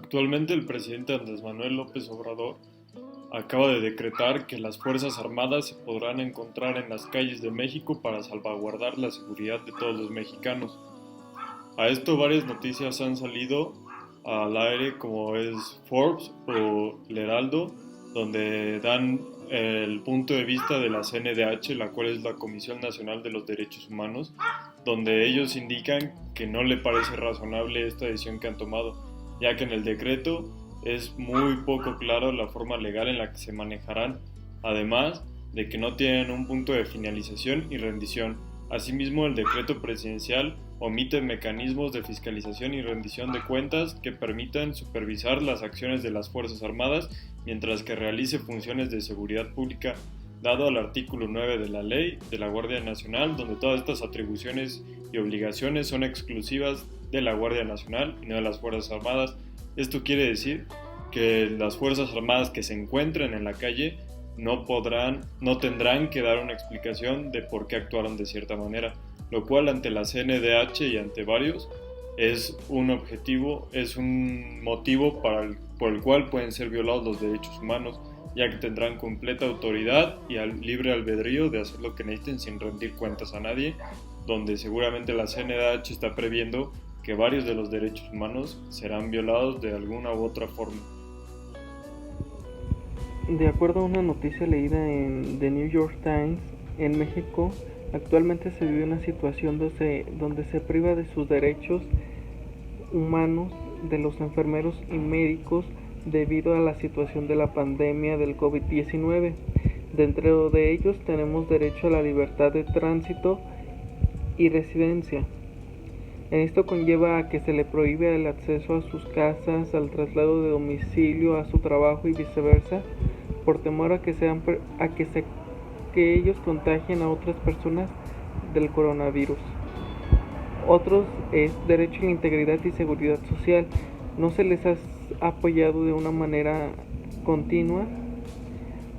Actualmente el presidente Andrés Manuel López Obrador acaba de decretar que las Fuerzas Armadas se podrán encontrar en las calles de México para salvaguardar la seguridad de todos los mexicanos. A esto varias noticias han salido al aire como es Forbes o El Heraldo, donde dan el punto de vista de la CNDH, la cual es la Comisión Nacional de los Derechos Humanos, donde ellos indican que no le parece razonable esta decisión que han tomado, ya que en el decreto es muy poco claro la forma legal en la que se manejarán, además de que no tienen un punto de finalización y rendición. Asimismo, el decreto presidencial omite mecanismos de fiscalización y rendición de cuentas que permitan supervisar las acciones de las Fuerzas Armadas mientras que realice funciones de seguridad pública, dado al artículo 9 de la Ley de la Guardia Nacional, donde todas estas atribuciones y obligaciones son exclusivas de la Guardia Nacional y no de las Fuerzas Armadas. Esto quiere decir que las Fuerzas Armadas que se encuentren en la calle no tendrán que dar una explicación de por qué actuaron de cierta manera, lo cual ante la CNDH y ante varios es un motivo por el cual pueden ser violados los derechos humanos, ya que tendrán completa autoridad y libre albedrío de hacer lo que necesiten sin rendir cuentas a nadie, donde seguramente la CNDH está previendo que varios de los derechos humanos serán violados de alguna u otra forma. De acuerdo a una noticia leída en The New York Times, en México actualmente se vive una situación donde se priva de sus derechos humanos de los enfermeros y médicos debido a la situación de la pandemia del COVID-19. Dentro de ellos tenemos derecho a la libertad de tránsito y residencia. Esto conlleva a que se le prohíbe el acceso a sus casas, al traslado de domicilio, a su trabajo y viceversa, por temor a que ellos contagien a otras personas del coronavirus. Otros es derecho a la integridad y seguridad social. No se les ha apoyado de una manera continua,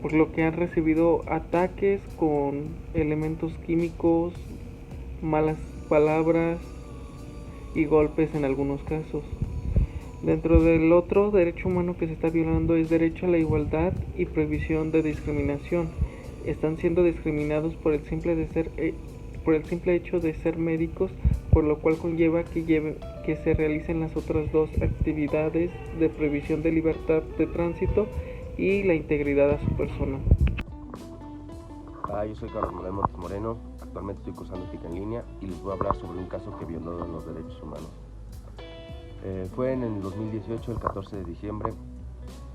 por lo que han recibido ataques con elementos químicos, malas palabras y golpes en algunos casos. Dentro del otro derecho humano que se está violando es derecho a la igualdad y prohibición de discriminación. Están siendo discriminados por el simple hecho de ser médicos, por lo cual conlleva que se realicen las otras dos actividades de prohibición de libertad de tránsito y la integridad a su persona. Yo soy Carlos Manuel Montes Moreno, actualmente estoy cursando ética en línea y les voy a hablar sobre un caso que violó los derechos humanos. Fue en el 2018, el 14 de diciembre,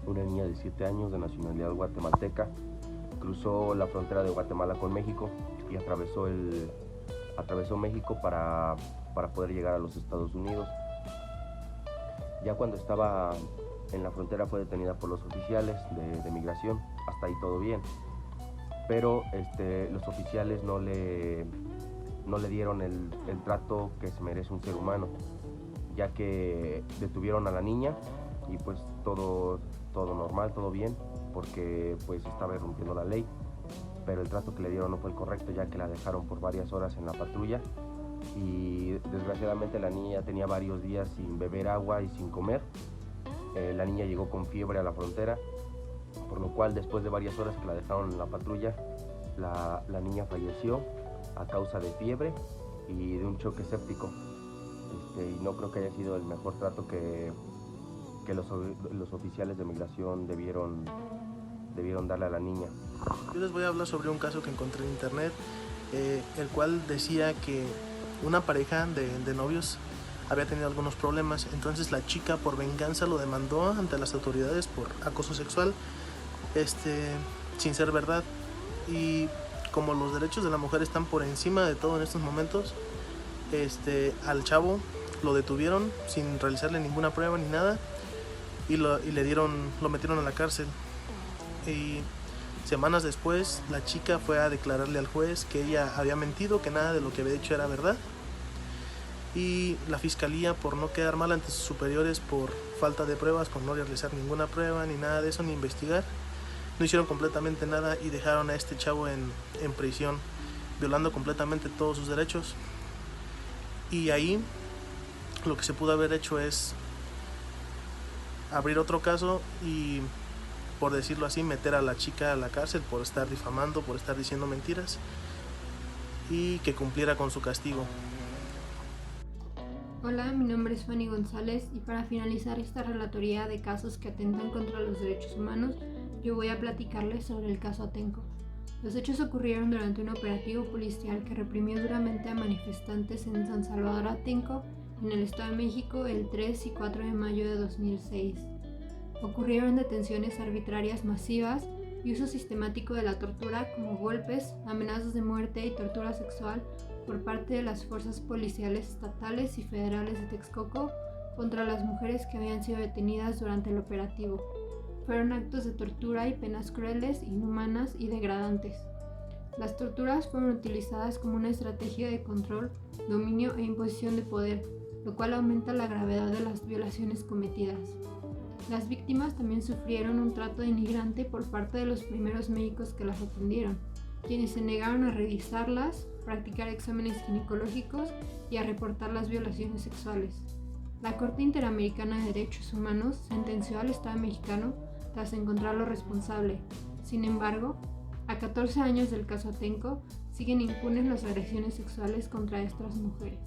una niña de 7 años de nacionalidad guatemalteca cruzó la frontera de Guatemala con México y atravesó México para poder llegar a los Estados Unidos. Ya cuando estaba en la frontera fue detenida por los oficiales de migración, hasta ahí todo bien, pero los oficiales no le dieron el trato que se merece un ser humano, ya que detuvieron a la niña y pues todo normal, todo bien, porque pues estaba irrumpiendo la ley, pero el trato que le dieron no fue el correcto, ya que la dejaron por varias horas en la patrulla y desgraciadamente la niña tenía varios días sin beber agua y sin comer. La niña llegó con fiebre a la frontera, por lo cual después de varias horas que la dejaron en la patrulla, la niña falleció a causa de fiebre y de un choque séptico. Y no creo que haya sido el mejor trato que los oficiales de migración debieron darle a la niña. Yo les voy a hablar sobre un caso que encontré en internet, el cual decía que una pareja de novios había tenido algunos problemas, entonces la chica por venganza lo demandó ante las autoridades por acoso sexual, sin ser verdad. Y como los derechos de la mujer están por encima de todo en estos momentos, al chavo lo detuvieron sin realizarle ninguna prueba ni nada y lo metieron a la cárcel. Y semanas después la chica fue a declararle al juez que ella había mentido, que nada de lo que había hecho era verdad, y la fiscalía, por no quedar mal ante sus superiores por falta de pruebas, por no realizar ninguna prueba ni nada de eso, ni investigar, no hicieron completamente nada y dejaron a este chavo en prisión, violando completamente todos sus derechos. Y ahí lo que se pudo haber hecho es abrir otro caso y, por decirlo así, meter a la chica a la cárcel por estar difamando, por estar diciendo mentiras, y que cumpliera con su castigo. Hola, mi nombre es Fanny González y para finalizar esta relatoría de casos que atentan contra los derechos humanos, yo voy a platicarles sobre el caso Atenco. Los hechos ocurrieron durante un operativo policial que reprimió duramente a manifestantes en San Salvador Atenco, en el Estado de México, el 3 y 4 de mayo de 2006. Ocurrieron detenciones arbitrarias masivas y uso sistemático de la tortura como golpes, amenazas de muerte y tortura sexual por parte de las fuerzas policiales estatales y federales de Texcoco contra las mujeres que habían sido detenidas durante el operativo. Fueron actos de tortura y penas crueles, inhumanas y degradantes. Las torturas fueron utilizadas como una estrategia de control, dominio e imposición de poder, lo cual aumenta la gravedad de las violaciones cometidas. Las víctimas también sufrieron un trato denigrante por parte de los primeros médicos que las atendieron, quienes se negaron a revisarlas, practicar exámenes ginecológicos y a reportar las violaciones sexuales. La Corte Interamericana de Derechos Humanos sentenció al Estado mexicano tras encontrarlo responsable. Sin embargo, a 14 años del caso Atenco, siguen impunes las agresiones sexuales contra estas mujeres.